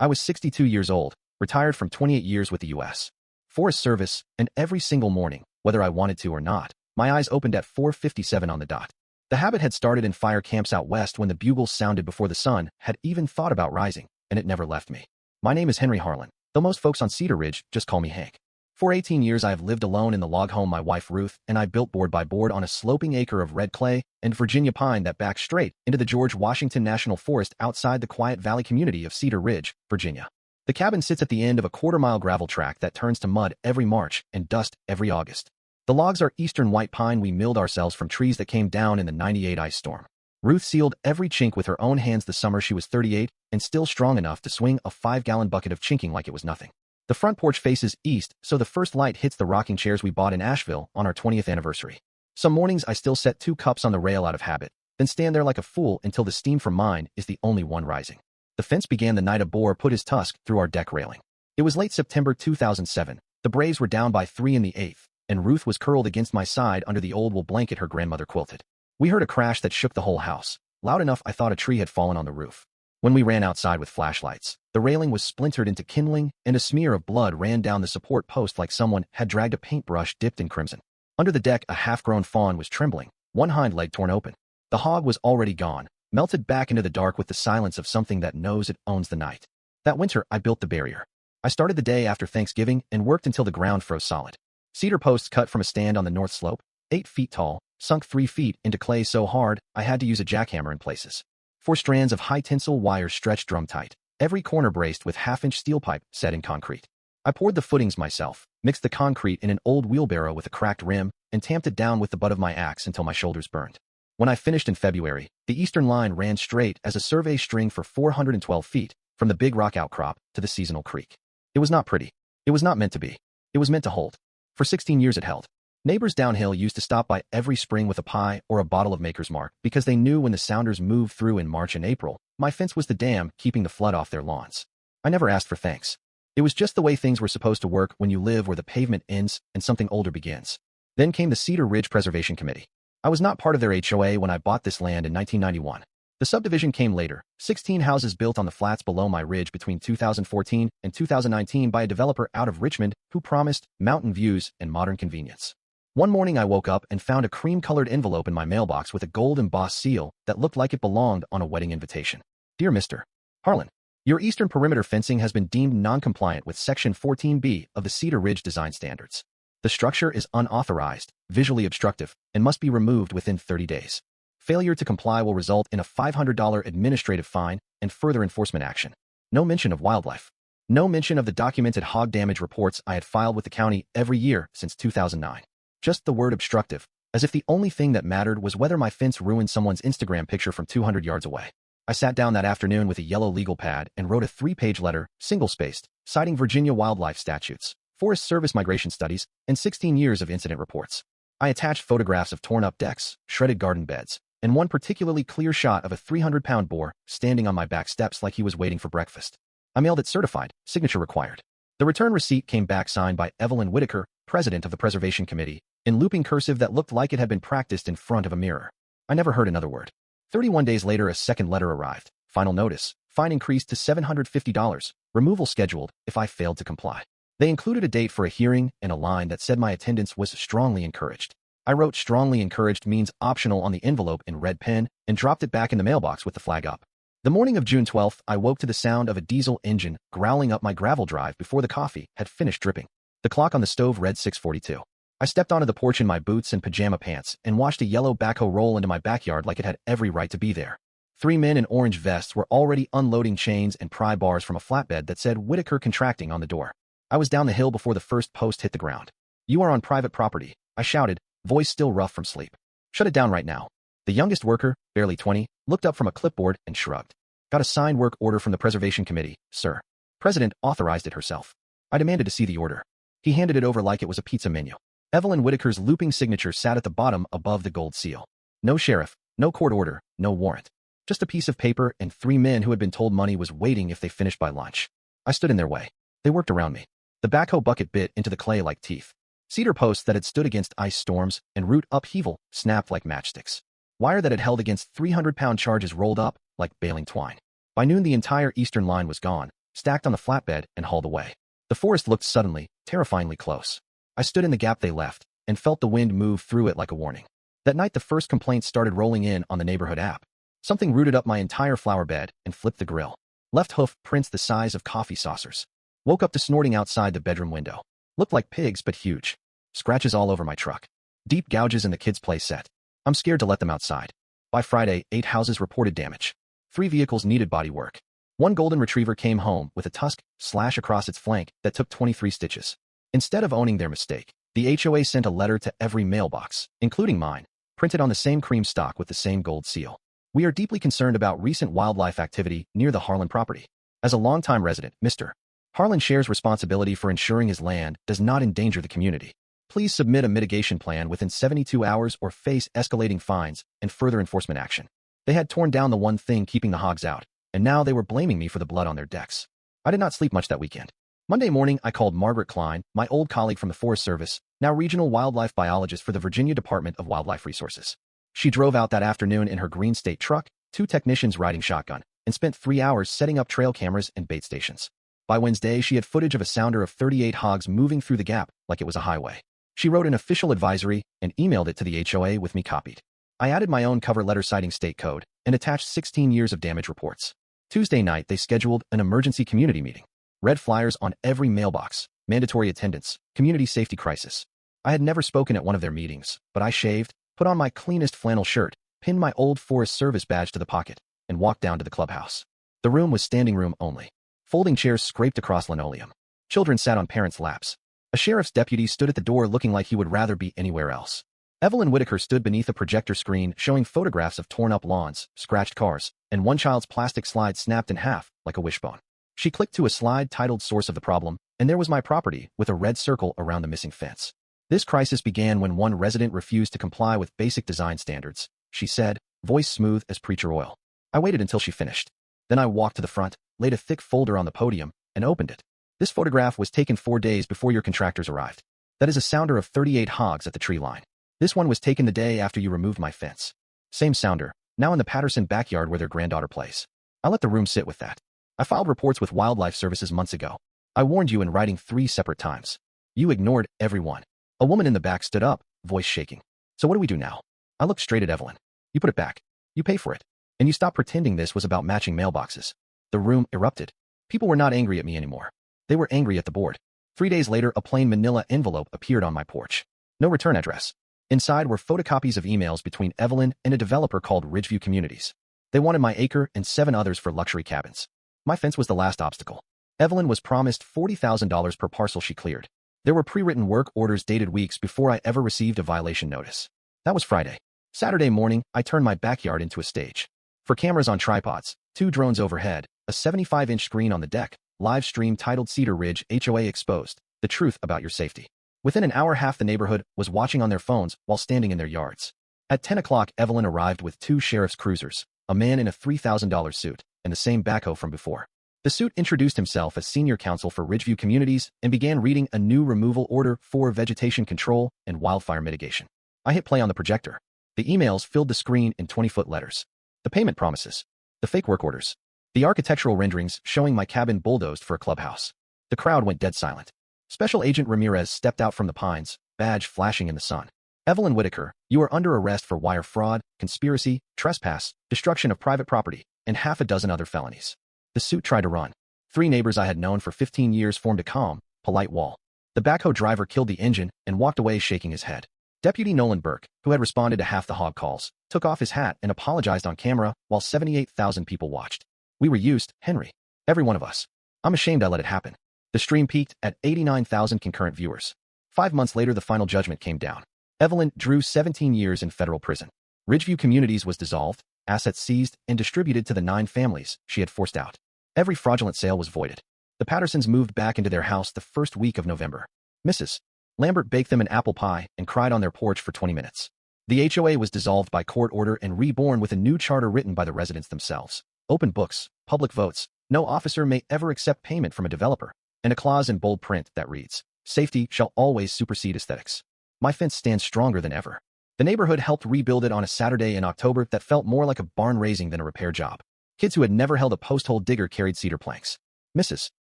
I was 62 years old, retired from 28 years with the U.S. Forest Service, and every single morning, whether I wanted to or not, my eyes opened at 4:57 on the dot. The habit had started in fire camps out west when the bugles sounded before the sun had even thought about rising, and it never left me. My name is Henry Harlan, though most folks on Cedar Ridge just call me Hank. For 18 years I have lived alone in the log home my wife Ruth and I built board by board on a sloping acre of red clay and Virginia pine that backs straight into the George Washington National Forest outside the quiet valley community of Cedar Ridge, Virginia. The cabin sits at the end of a quarter-mile gravel track that turns to mud every March and dust every August. The logs are eastern white pine we milled ourselves from trees that came down in the '98 ice storm. Ruth sealed every chink with her own hands the summer she was 38 and still strong enough to swing a 5-gallon bucket of chinking like it was nothing. The front porch faces east, so the first light hits the rocking chairs we bought in Asheville on our 20th anniversary. Some mornings I still set 2 cups on the rail out of habit, then stand there like a fool until the steam from mine is the only one rising. The fence began the night a boar put his tusk through our deck railing. It was late September 2007. The Braves were down by 3 in the 8th, and Ruth was curled against my side under the old wool blanket her grandmother quilted. We heard a crash that shook the whole house, loud enough I thought a tree had fallen on the roof. When we ran outside with flashlights, the railing was splintered into kindling, and a smear of blood ran down the support post like someone had dragged a paintbrush dipped in crimson. Under the deck, a half-grown fawn was trembling, one hind leg torn open. The hog was already gone, melted back into the dark with the silence of something that knows it owns the night. That winter, I built the barrier. I started the day after Thanksgiving and worked until the ground froze solid. Cedar posts cut from a stand on the north slope, 8 feet tall, sunk 3 feet into clay so hard I had to use a jackhammer in places. 4 strands of high-tensile wire stretched drum-tight, every corner braced with half-inch steel pipe set in concrete. I poured the footings myself, mixed the concrete in an old wheelbarrow with a cracked rim, and tamped it down with the butt of my axe until my shoulders burned. When I finished in February, the eastern line ran straight as a survey string for 412 feet, from the big rock outcrop to the seasonal creek. It was not pretty. It was not meant to be. It was meant to hold. For 16 years it held. Neighbors downhill used to stop by every spring with a pie or a bottle of Maker's Mark because they knew when the Sounders moved through in March and April, my fence was the dam keeping the flood off their lawns. I never asked for thanks. It was just the way things were supposed to work when you live where the pavement ends and something older begins. Then came the Cedar Ridge Preservation Committee. I was not part of their HOA when I bought this land in 1991. The subdivision came later, 16 houses built on the flats below my ridge between 2014 and 2019 by a developer out of Richmond who promised mountain views and modern convenience. One morning I woke up and found a cream-colored envelope in my mailbox with a gold-embossed seal that looked like it belonged on a wedding invitation. Dear Mr. Harlan, your eastern perimeter fencing has been deemed non-compliant with Section 14B of the Cedar Ridge Design Standards. The structure is unauthorized, visually obstructive, and must be removed within 30 days. Failure to comply will result in a $500 administrative fine and further enforcement action. No mention of wildlife. No mention of the documented hog damage reports I had filed with the county every year since 2009. Just the word obstructive, as if the only thing that mattered was whether my fence ruined someone's Instagram picture from 200 yards away. I sat down that afternoon with a yellow legal pad and wrote a 3-page letter, single-spaced, citing Virginia wildlife statutes, Forest Service migration studies, and 16 years of incident reports. I attached photographs of torn-up decks, shredded garden beds, and one particularly clear shot of a 300-pound boar standing on my back steps like he was waiting for breakfast. I mailed it certified, signature required. The return receipt came back signed by Evelyn Whitaker, president of the Preservation Committee, in looping cursive that looked like it had been practiced in front of a mirror. I never heard another word. 31 days later, a second letter arrived. Final notice. Fine increased to $750. Removal scheduled if I failed to comply. They included a date for a hearing and a line that said my attendance was strongly encouraged. I wrote strongly encouraged means optional on the envelope in red pen and dropped it back in the mailbox with the flag up. The morning of June 12th, I woke to the sound of a diesel engine growling up my gravel drive before the coffee had finished dripping. The clock on the stove read 6:42. I stepped onto the porch in my boots and pajama pants and watched a yellow backhoe roll into my backyard like it had every right to be there. 3 men in orange vests were already unloading chains and pry bars from a flatbed that said Whitaker Contracting on the door. I was down the hill before the first post hit the ground. You are on private property, I shouted, voice still rough from sleep. Shut it down right now. The youngest worker, barely 20, looked up from a clipboard and shrugged. Got a signed work order from the Preservation Committee, sir. President authorized it herself. I demanded to see the order. He handed it over like it was a pizza menu. Evelyn Whitaker's looping signature sat at the bottom above the gold seal. No sheriff, no court order, no warrant. Just a piece of paper and 3 men who had been told money was waiting if they finished by lunch. I stood in their way. They worked around me. The backhoe bucket bit into the clay like teeth. Cedar posts that had stood against ice storms and root upheaval snapped like matchsticks. Wire that had held against 300-pound charges rolled up like baling twine. By noon the entire eastern line was gone, stacked on the flatbed and hauled away. The forest looked suddenly, terrifyingly close. I stood in the gap they left and felt the wind move through it like a warning. That night the first complaints started rolling in on the neighborhood app. Something rooted up my entire flower bed and flipped the grill. Left hoof prints the size of coffee saucers. Woke up to snorting outside the bedroom window. Looked like pigs, but huge. Scratches all over my truck. Deep gouges in the kids' play set. I'm scared to let them outside. By Friday, 8 houses reported damage. 3 vehicles needed body work. One golden retriever came home with a tusk slash across its flank that took 23 stitches. Instead of owning their mistake, the HOA sent a letter to every mailbox, including mine, printed on the same cream stock with the same gold seal. We are deeply concerned about recent wildlife activity near the Harlan property. As a longtime resident, Mr. Harlan shares responsibility for ensuring his land does not endanger the community. Please submit a mitigation plan within 72 hours or face escalating fines and further enforcement action. They had torn down the one thing keeping the hogs out, and now they were blaming me for the blood on their decks. I did not sleep much that weekend. Monday morning, I called Margaret Klein, my old colleague from the Forest Service, now regional wildlife biologist for the Virginia Department of Wildlife Resources. She drove out that afternoon in her green state truck, 2 technicians riding shotgun, and spent 3 hours setting up trail cameras and bait stations. By Wednesday, she had footage of a sounder of 38 hogs moving through the gap like it was a highway. She wrote an official advisory and emailed it to the HOA with me copied. I added my own cover letter citing state code and attached 16 years of damage reports. Tuesday night, they scheduled an emergency community meeting. Red flyers on every mailbox, mandatory attendance, community safety crisis. I had never spoken at one of their meetings, but I shaved, put on my cleanest flannel shirt, pinned my old Forest Service badge to the pocket, and walked down to the clubhouse. The room was standing room only. Folding chairs scraped across linoleum. Children sat on parents' laps. A sheriff's deputy stood at the door looking like he would rather be anywhere else. Evelyn Whitaker stood beneath a projector screen showing photographs of torn-up lawns, scratched cars, and one child's plastic slide snapped in half like a wishbone. She clicked to a slide titled Source of the Problem, and there was my property with a red circle around the missing fence. This crisis began when one resident refused to comply with basic design standards, she said, voice smooth as preacher oil. I waited until she finished. Then I walked to the front, laid a thick folder on the podium, and opened it. This photograph was taken 4 days before your contractors arrived. That is a sounder of 38 hogs at the tree line. This one was taken the day after you removed my fence. Same sounder, now in the Patterson backyard where their granddaughter plays. I let the room sit with that. I filed reports with Wildlife Services months ago. I warned you in writing 3 separate times. You ignored everyone. A woman in the back stood up, voice shaking. So what do we do now? I looked straight at Evelyn. You put it back. You pay for it. And you stop pretending this was about matching mailboxes. The room erupted. People were not angry at me anymore. They were angry at the board. 3 days later, a plain manila envelope appeared on my porch. No return address. Inside were photocopies of emails between Evelyn and a developer called Ridgeview Communities. They wanted my acre and 7 others for luxury cabins. My fence was the last obstacle. Evelyn was promised $40,000 per parcel she cleared. There were pre-written work orders dated weeks before I ever received a violation notice. That was Friday. Saturday morning, I turned my backyard into a stage. For cameras on tripods, 2 drones overhead, a 75-inch screen on the deck, live stream titled Cedar Ridge HOA Exposed, the truth about your safety. Within an hour, half the neighborhood was watching on their phones while standing in their yards. At 10 o'clock, Evelyn arrived with 2 sheriff's cruisers, a man in a $3,000 suit, and the same backhoe from before. The suit introduced himself as senior counsel for Ridgeview Communities and began reading a new removal order for vegetation control and wildfire mitigation. I hit play on the projector. The emails filled the screen in 20-foot letters. The payment promises. The fake work orders. The architectural renderings showing my cabin bulldozed for a clubhouse. The crowd went dead silent. Special Agent Ramirez stepped out from the pines, badge flashing in the sun. Evelyn Whitaker, you are under arrest for wire fraud, conspiracy, trespass, destruction of private property, and half a dozen other felonies. The suit tried to run. 3 neighbors I had known for 15 years formed a calm, polite wall. The backhoe driver killed the engine and walked away shaking his head. Deputy Nolan Burke, who had responded to half the hog calls, took off his hat and apologized on camera while 78,000 people watched. We were used, Henry. Every one of us. I'm ashamed I let it happen. The stream peaked at 89,000 concurrent viewers. 5 months later, the final judgment came down. Evelyn drew 17 years in federal prison. Ridgeview Communities was dissolved, assets seized, and distributed to the 9 families she had forced out. Every fraudulent sale was voided. The Pattersons moved back into their house the first week of November. Mrs. Lambert baked them an apple pie and cried on their porch for 20 minutes. The HOA was dissolved by court order and reborn with a new charter written by the residents themselves. Open books, public votes, no officer may ever accept payment from a developer, and a clause in bold print that reads, safety shall always supersede aesthetics. My fence stands stronger than ever. The neighborhood helped rebuild it on a Saturday in October that felt more like a barn raising than a repair job. Kids who had never held a post-hole digger carried cedar planks. Mrs.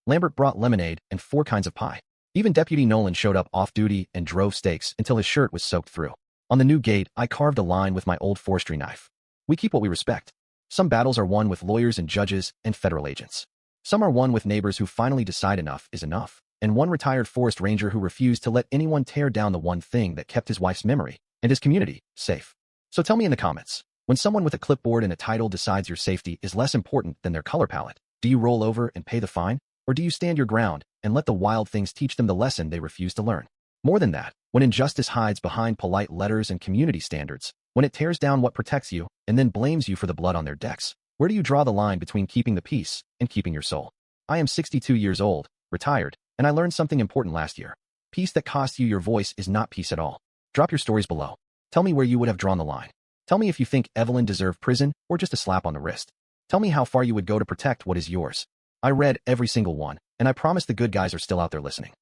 Lambert brought lemonade and 4 kinds of pie. Even Deputy Nolan showed up off-duty and drove stakes until his shirt was soaked through. On the new gate, I carved a line with my old forestry knife. We keep what we respect. Some battles are won with lawyers and judges and federal agents. Some are won with neighbors who finally decide enough is enough, and one retired forest ranger who refused to let anyone tear down the one thing that kept his wife's memory and his community safe. So tell me in the comments, when someone with a clipboard and a title decides your safety is less important than their color palette, do you roll over and pay the fine? Or do you stand your ground and let the wild things teach them the lesson they refuse to learn? More than that, when injustice hides behind polite letters and community standards, when it tears down what protects you and then blames you for the blood on their decks, where do you draw the line between keeping the peace and keeping your soul? I am 62 years old, retired, and I learned something important last year. Peace that costs you your voice is not peace at all. Drop your stories below. Tell me where you would have drawn the line. Tell me if you think Evelyn deserved prison or just a slap on the wrist. Tell me how far you would go to protect what is yours. I read every single one, and I promise the good guys are still out there listening.